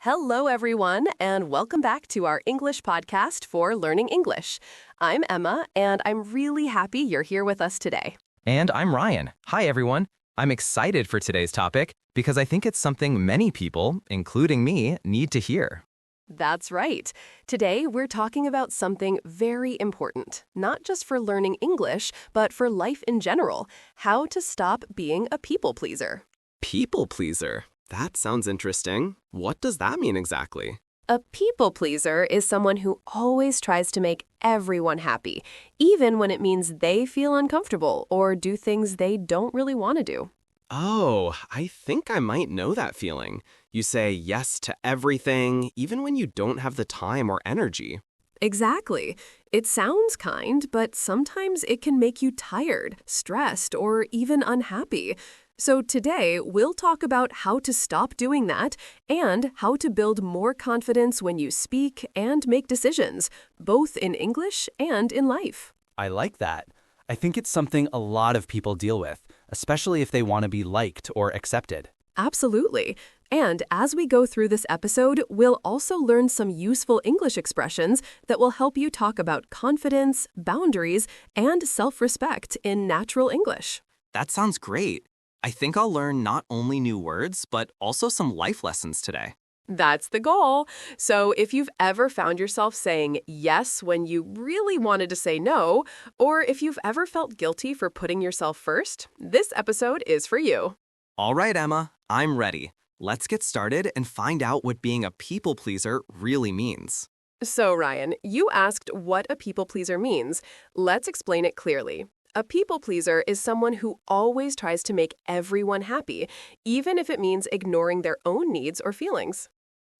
Hello, everyone, and welcome back to our English podcast for Learning English. I'm Emma, and I'm really happy you're here with us today. And I'm Ryan. Hi, everyone. I'm excited for today's topic because I think it's something many people, including me, need to hear. That's right. Today, we're talking about something very important, not just for learning English, but for life in general, how to stop being a people pleaser. People pleaser? That sounds interesting. What does that mean exactly? A people pleaser is someone who always tries to make everyone happy, even when it means they feel uncomfortable or do things they don't really want to do. Oh, I think I might know that feeling. You say yes to everything, even when you don't have the time or energy. Exactly. It sounds kind, but sometimes it can make you tired, stressed, or even unhappy. So today, we'll talk about how to stop doing that and how to build more confidence when you speak and make decisions, both in English and in life. I like that. I think it's something a lot of people deal with, especially if they want to be liked or accepted. Absolutely. And as we go through this episode, we'll also learn some useful English expressions that will help you talk about confidence, boundaries, and self-respect in natural English. That sounds great. I think I'll learn not only new words, but also some life lessons today. That's the goal. So if you've ever found yourself saying yes when you really wanted to say no, or if you've ever felt guilty for putting yourself first, this episode is for you. All right, Emma, I'm ready. Let's get started and find out what being a people pleaser really means. So Ryan, you asked what a people pleaser means. Let's explain it clearly. A people pleaser is someone who always tries to make everyone happy, even if it means ignoring their own needs or feelings.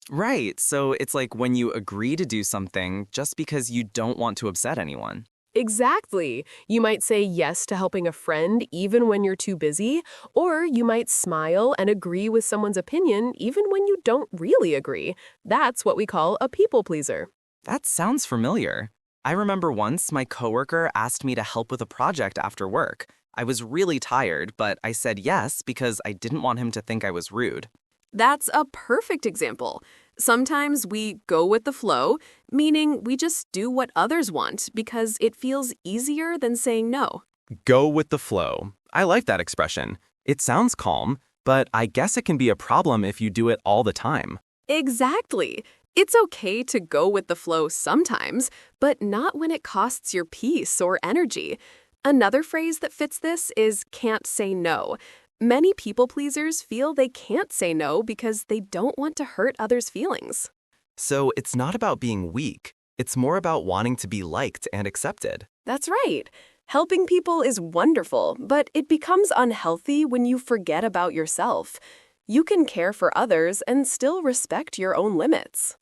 Right, so it's like when you agree to do something just because you don't want to upset anyone. Exactly. You might say yes to helping a friend even when you're too busy, or you might smile and agree with someone's opinion even when you don't really agree. That's what we call a people pleaser. That sounds familiar. I remember once my coworker asked me to help with a project after work. I was really tired, but I said yes because I didn't want him to think I was rude. That's a perfect example. Sometimes we go with the flow, meaning we just do what others want because it feels easier than saying no. Go with the flow. I like that expression. It sounds calm, but I guess it can be a problem if you do it all the time. Exactly. It's okay to go with the flow sometimes, but not when it costs your peace or energy. Another phrase that fits this is can't say no. Many people pleasers feel they can't say no because they don't want to hurt others' feelings. So it's not about being weak. It's more about wanting to be liked and accepted. That's right. Helping people is wonderful, but it becomes unhealthy when you forget about yourself. You can care for others and still respect your own limits.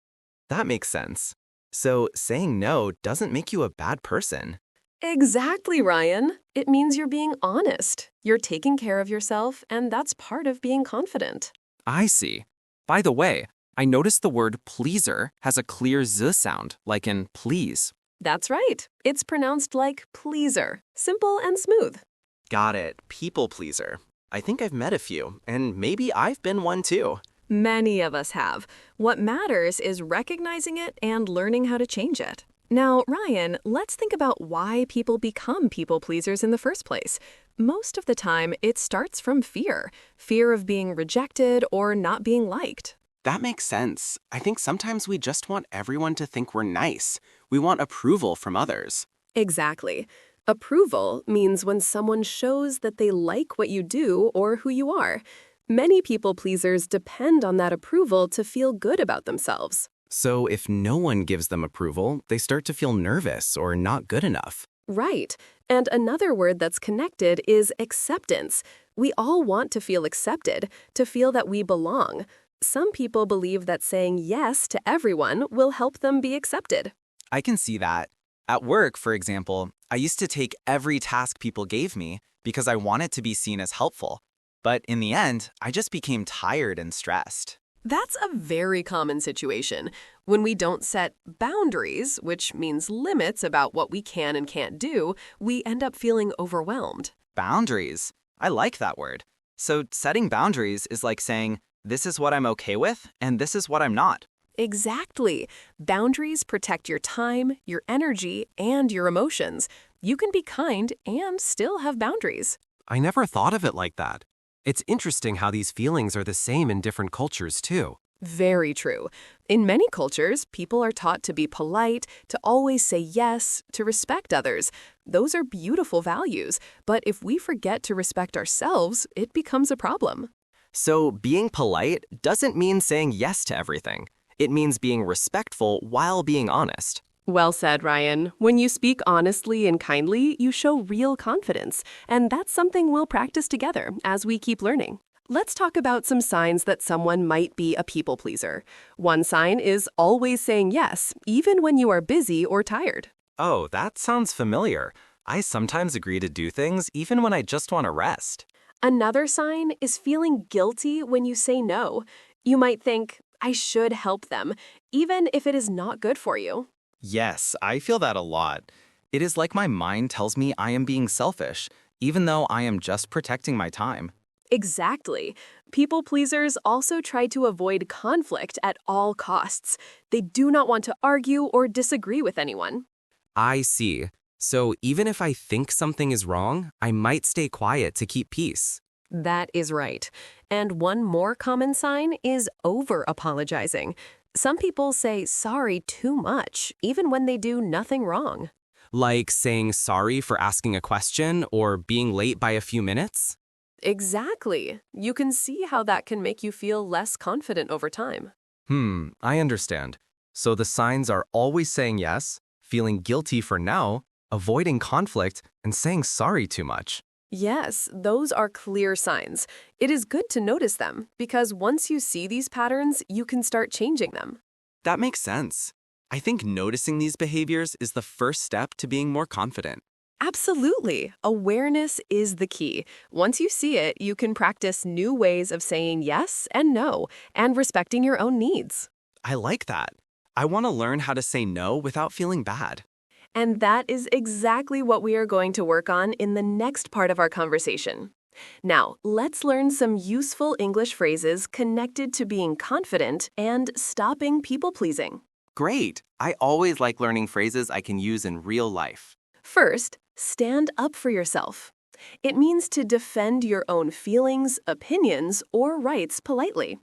That makes sense. So saying no doesn't make you a bad person. Exactly, Ryan. It means you're being honest. You're taking care of yourself, and that's part of being confident. I see. By the way, I noticed the word pleaser has a clear z sound, like in please. That's right. It's pronounced like pleaser. Simple and smooth. Got it. People pleaser. I think I've met a few, and maybe I've been one too. Many of us have. What matters is recognizing it and learning how to change it. Now, Ryan, let's think about why people become people pleasers in the first place. Most of the time, it starts from fear. Fear of being rejected or not being liked. That makes sense. I think sometimes we just want everyone to think we're nice. We want approval from others. Exactly. Approval means when someone shows that they like what you do or who you are. Many people pleasers depend on that approval to feel good about themselves. So if no one gives them approval, they start to feel nervous or not good enough. Right. And another word that's connected is acceptance. We all want to feel accepted, to feel that we belong. Some people believe that saying yes to everyone will help them be accepted. I can see that. At work, for example, I used to take every task people gave me because I wanted to be seen as helpful. But in the end, I just became tired and stressed. That's a very common situation. When we don't set boundaries, which means limits about what we can and can't do, we end up feeling overwhelmed. Boundaries. I like that word. So setting boundaries is like saying, this is what I'm okay with, and this is what I'm not. Exactly. Boundaries protect your time, your energy, and your emotions. You can be kind and still have boundaries. I never thought of it like that. It's interesting how these feelings are the same in different cultures, too. Very true. In many cultures, people are taught to be polite, to always say yes, to respect others. Those are beautiful values, but if we forget to respect ourselves, it becomes a problem. So, being polite doesn't mean saying yes to everything. It means being respectful while being honest. Well said, Ryan. When you speak honestly and kindly, you show real confidence, and that's something we'll practice together as we keep learning. Let's talk about some signs that someone might be a people pleaser. One sign is always saying yes, even when you are busy or tired. Oh, that sounds familiar. I sometimes agree to do things even when I just want to rest. Another sign is feeling guilty when you say no. You might think, I should help them, even if it is not good for you. Yes, I feel that a lot. It is like my mind tells me I am being selfish, even though I am just protecting my time. Exactly. People pleasers also try to avoid conflict at all costs. They do not want to argue or disagree with anyone. I see. So, even if I think something is wrong, I might stay quiet to keep peace. That is right. And one more common sign is over-apologizing. Some people say sorry too much, even when they do nothing wrong. Like saying sorry for asking a question or being late by a few minutes? Exactly. You can see how that can make you feel less confident over time. I understand. So the signs are always saying yes, feeling guilty for now, avoiding conflict, and saying sorry too much. Yes, those are clear signs. It is good to notice them because once you see these patterns, you can start changing them. That makes sense. I think noticing these behaviors is the first step to being more confident. Absolutely. Awareness is the key. Once you see it, you can practice new ways of saying yes and no and respecting your own needs. I like that. I want to learn how to say no without feeling bad. And that is exactly what we are going to work on in the next part of our conversation. Now, let's learn some useful English phrases connected to being confident and stopping people-pleasing. Great. I always like learning phrases I can use in real life. First, stand up for yourself. It means to defend your own feelings, opinions, or rights politely.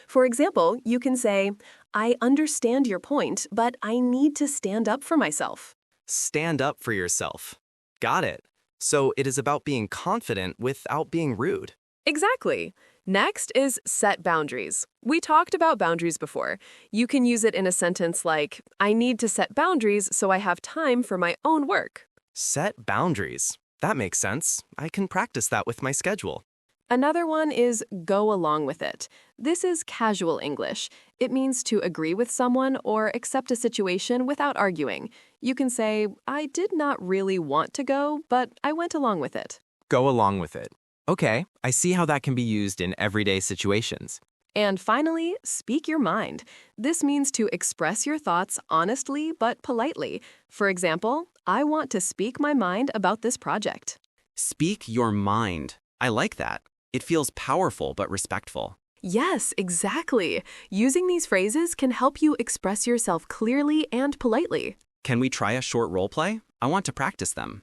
For example, you can say, I understand your point, but I need to stand up for myself. Stand up for yourself. Got it. So it is about being confident without being rude. Exactly. Next is set boundaries. We talked about boundaries before. You can use it in a sentence like, I need to set boundaries so I have time for my own work. Set boundaries. That makes sense. I can practice that with my schedule. Another one is go along with it. This is casual English. It means to agree with someone or accept a situation without arguing. You can say, I did not really want to go, but I went along with it. Go along with it. Okay, I see how that can be used in everyday situations. And finally, speak your mind. This means to express your thoughts honestly but politely. For example, I want to speak my mind about this project. Speak your mind. I like that. It feels powerful but respectful. Yes, exactly. Using these phrases can help you express yourself clearly and politely. Can we try a short role play? I want to practice them.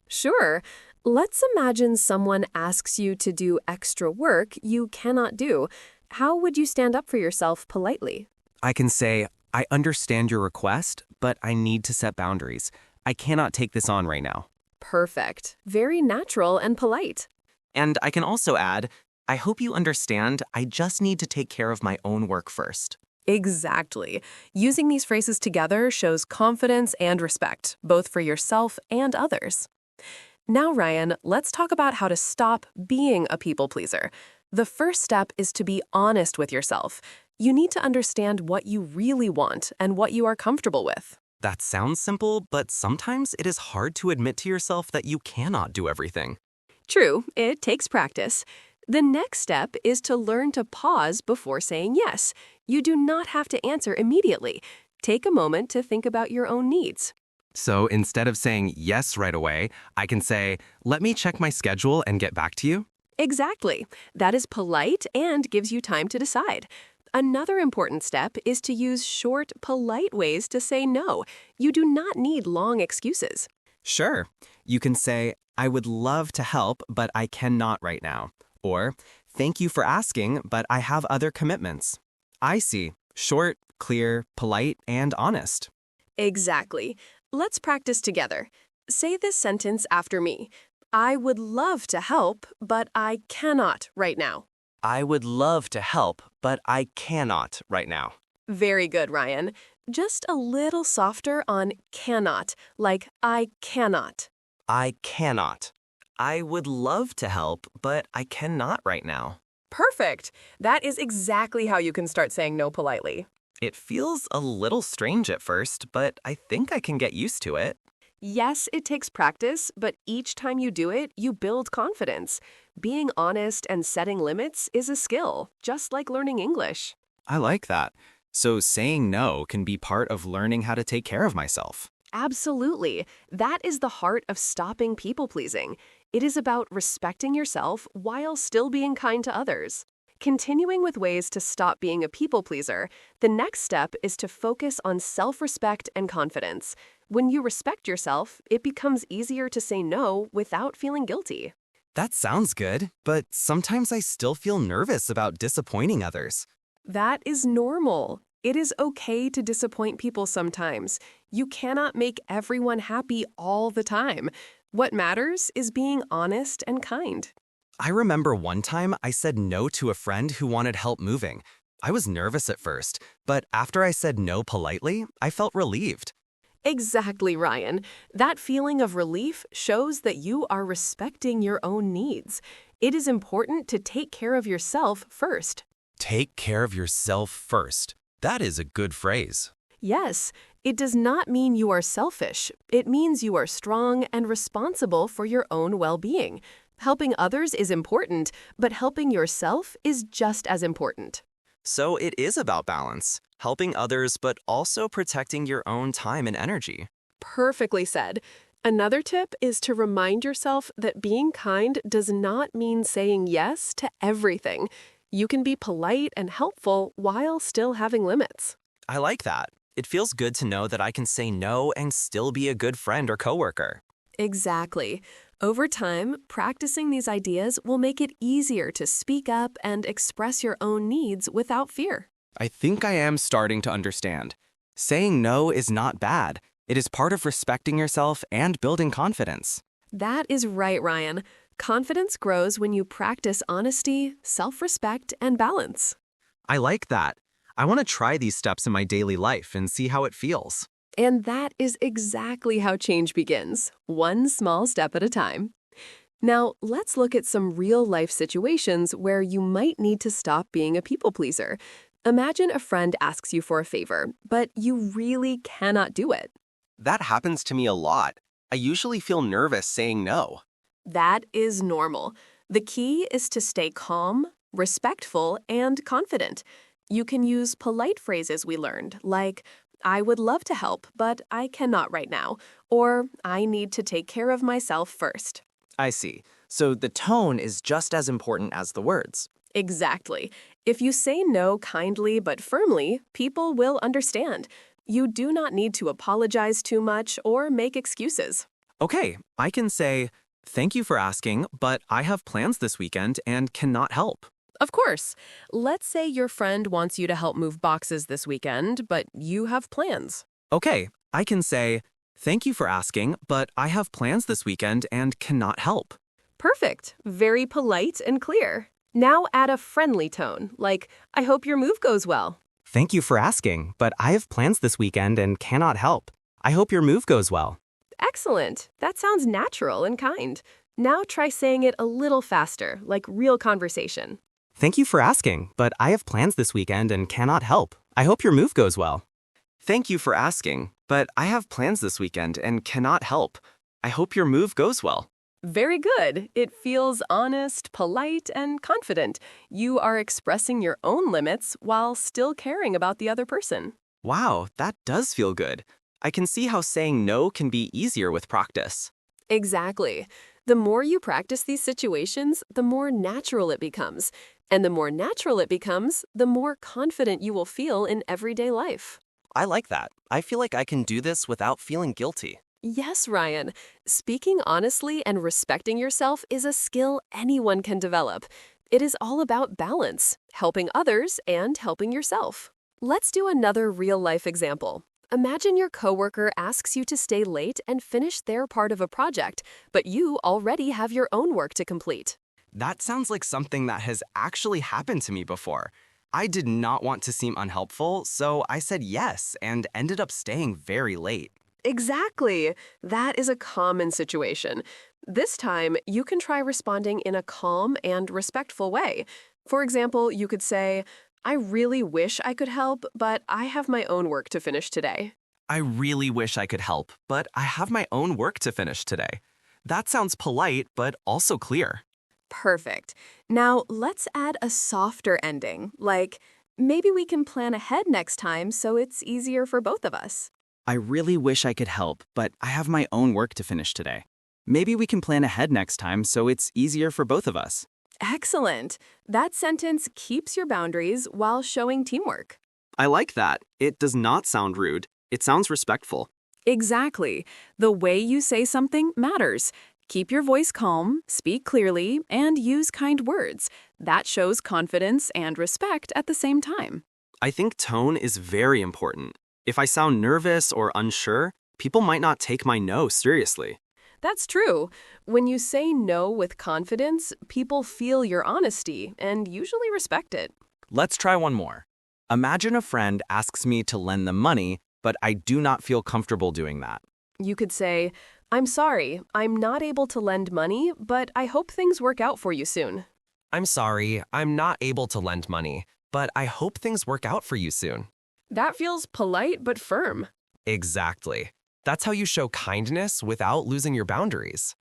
Sure. Let's imagine someone asks you to do extra work you cannot do. How would you stand up for yourself politely? I can say, I understand your request, but I need to set boundaries. I cannot take this on right now. Perfect. Very natural and polite. And I can also add, I hope you understand, I just need to take care of my own work first. Exactly. Using these phrases together shows confidence and respect, both for yourself and others. Now, Ryan, let's talk about how to stop being a people pleaser. The first step is to be honest with yourself. You need to understand what you really want and what you are comfortable with. That sounds simple, but sometimes it is hard to admit to yourself that you cannot do everything. True, it takes practice. The next step is to learn to pause before saying yes. You do not have to answer immediately. Take a moment to think about your own needs. So instead of saying yes right away, I can say, let me check my schedule and get back to you. Exactly. That is polite and gives you time to decide. Another important step is to use short, polite ways to say no. You do not need long excuses. Sure, you can say, I would love to help, but I cannot right now. Or, thank you for asking, but I have other commitments. I see. Short, clear, polite, and honest. Exactly. Let's practice together. Say this sentence after me. I would love to help, but I cannot right now. I would love to help, but I cannot right now. Very good, Ryan. Just a little softer on cannot, like I cannot. I cannot. I would love to help, but I cannot right now. Perfect. That is exactly how you can start saying no politely. It feels a little strange at first, but I think I can get used to it. Yes, it takes practice, but each time you do it, you build confidence. Being honest and setting limits is a skill, just like learning English. I like that. So saying no can be part of learning how to take care of myself. Absolutely. That is the heart of stopping people-pleasing. It is about respecting yourself while still being kind to others. Continuing with ways to stop being a people-pleaser, the next step is to focus on self-respect and confidence. When you respect yourself, it becomes easier to say no without feeling guilty. That sounds good, but sometimes I still feel nervous about disappointing others. That is normal. It is okay to disappoint people sometimes. You cannot make everyone happy all the time. What matters is being honest and kind. I remember one time I said no to a friend who wanted help moving. I was nervous at first, but after I said no politely, I felt relieved. Exactly, Ryan. That feeling of relief shows that you are respecting your own needs. It is important to take care of yourself first. Take care of yourself first. That is a good phrase. Yes, it does not mean you are selfish. It means you are strong and responsible for your own well-being. Helping others is important, but helping yourself is just as important. So it is about balance, helping others but also protecting your own time and energy. Perfectly said. Another tip is to remind yourself that being kind does not mean saying yes to everything. You can be polite and helpful while still having limits. I like that. It feels good to know that I can say no and still be a good friend or coworker. Exactly. Over time, practicing these ideas will make it easier to speak up and express your own needs without fear. I think I am starting to understand. Saying no is not bad. It is part of respecting yourself and building confidence. That is right, Ryan. Confidence grows when you practice honesty, self-respect, and balance. I like that. I want to try these steps in my daily life and see how it feels. And that is exactly how change begins, one small step at a time. Now, let's look at some real-life situations where you might need to stop being a people pleaser. Imagine a friend asks you for a favor, but you really cannot do it. That happens to me a lot. I usually feel nervous saying no. That is normal. The key is to stay calm, respectful, and confident. You can use polite phrases we learned, like, I would love to help, but I cannot right now, or I need to take care of myself first. I see. So the tone is just as important as the words. Exactly. If you say no kindly but firmly, people will understand. You do not need to apologize too much or make excuses. Okay, I can say, thank you for asking, but I have plans this weekend and cannot help. Of course. Let's say your friend wants you to help move boxes this weekend, but you have plans. Okay, I can say, thank you for asking, but I have plans this weekend and cannot help. Perfect. Very polite and clear. Now add a friendly tone, like, I hope your move goes well. Thank you for asking, but I have plans this weekend and cannot help. I hope your move goes well. Excellent. That sounds natural and kind. Now try saying it a little faster, like real conversation. Thank you for asking, but I have plans this weekend and cannot help. I hope your move goes well. Thank you for asking, but I have plans this weekend and cannot help. I hope your move goes well. Very good. It feels honest, polite, and confident. You are expressing your own limits while still caring about the other person. Wow, that does feel good. I can see how saying no can be easier with practice. Exactly. The more you practice these situations, the more natural it becomes. And the more natural it becomes, the more confident you will feel in everyday life. I like that. I feel like I can do this without feeling guilty. Yes, Ryan. Speaking honestly and respecting yourself is a skill anyone can develop. It is all about balance, helping others and helping yourself. Let's do another real-life example. Imagine your coworker asks you to stay late and finish their part of a project, but you already have your own work to complete. That sounds like something that has actually happened to me before. I did not want to seem unhelpful, so I said yes and ended up staying very late. Exactly. That is a common situation. This time, you can try responding in a calm and respectful way. For example, you could say, I really wish I could help, but I have my own work to finish today. I really wish I could help, but I have my own work to finish today. That sounds polite, but also clear. Perfect. Now, let's add a softer ending, like, maybe we can plan ahead next time so it's easier for both of us. I really wish I could help, but I have my own work to finish today. Maybe we can plan ahead next time so it's easier for both of us. Excellent. That sentence keeps your boundaries while showing teamwork. I like that. It does not sound rude. It sounds respectful. Exactly. The way you say something matters. Keep your voice calm, speak clearly, and use kind words. That shows confidence and respect at the same time. I think tone is very important. If I sound nervous or unsure, people might not take my no seriously. That's true. When you say no with confidence, people feel your honesty and usually respect it. Let's try one more. Imagine a friend asks me to lend them money, but I do not feel comfortable doing that. You could say, I'm sorry, I'm not able to lend money, but I hope things work out for you soon. I'm sorry, I'm not able to lend money, but I hope things work out for you soon. That feels polite but firm. Exactly. That's how you show kindness without losing your boundaries.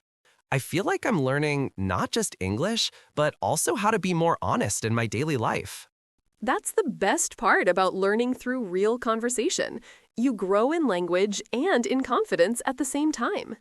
I feel like I'm learning not just English, but also how to be more honest in my daily life. That's the best part about learning through real conversation. You grow in language and in confidence at the same time.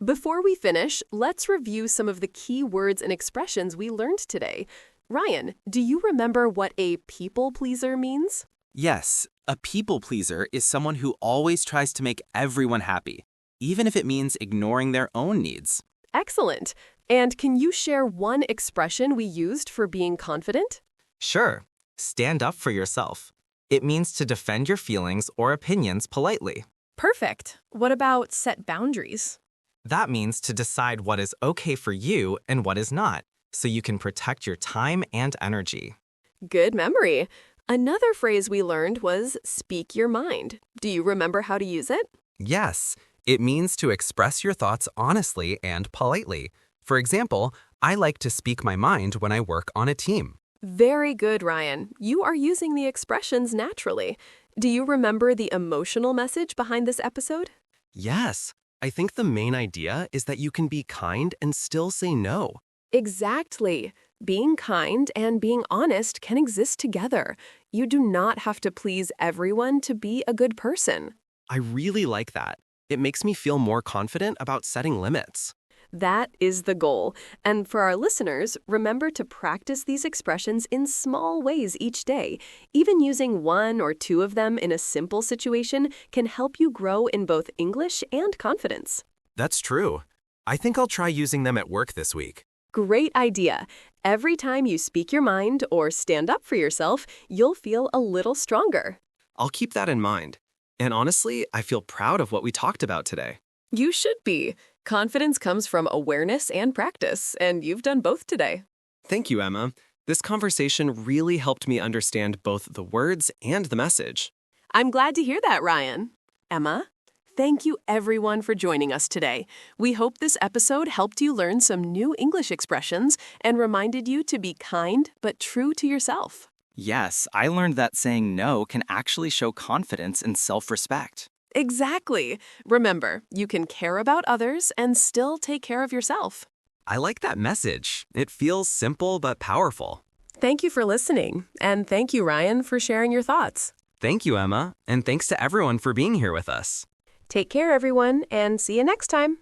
Before we finish, let's review some of the key words and expressions we learned today. Ryan, do you remember what a people pleaser means? Yes, a people pleaser is someone who always tries to make everyone happy, even if it means ignoring their own needs. Excellent. And can you share one expression we used for being confident? Sure, stand up for yourself. It means to defend your feelings or opinions politely. Perfect. What about set boundaries? That means to decide what is okay for you and what is not, so you can protect your time and energy. Good memory. Another phrase we learned was speak your mind. Do you remember how to use it? Yes, it means to express your thoughts honestly and politely. For example, I like to speak my mind when I work on a team. Very good, Ryan. You are using the expressions naturally. Do you remember the emotional message behind this episode? Yes, I think the main idea is that you can be kind and still say no. Exactly. Being kind and being honest can exist together. You do not have to please everyone to be a good person. I really like that. It makes me feel more confident about setting limits. That is the goal. And for our listeners, remember to practice these expressions in small ways each day. Even using one or two of them in a simple situation can help you grow in both English and confidence. That's true. I think I'll try using them at work this week. Great idea. Every time you speak your mind or stand up for yourself, you'll feel a little stronger. I'll keep that in mind. And honestly, I feel proud of what we talked about today. You should be. Confidence comes from awareness and practice, and you've done both today. Thank you, Emma. This conversation really helped me understand both the words and the message. I'm glad to hear that, Ryan. Emma? Thank you everyone for joining us today. We hope this episode helped you learn some new English expressions and reminded you to be kind but true to yourself. Yes, I learned that saying no can actually show confidence and self-respect. Exactly. Remember, you can care about others and still take care of yourself. I like that message. It feels simple but powerful. Thank you for listening, and thank you, Ryan, for sharing your thoughts. Thank you, Emma, and thanks to everyone for being here with us. Take care, everyone, and see you next time.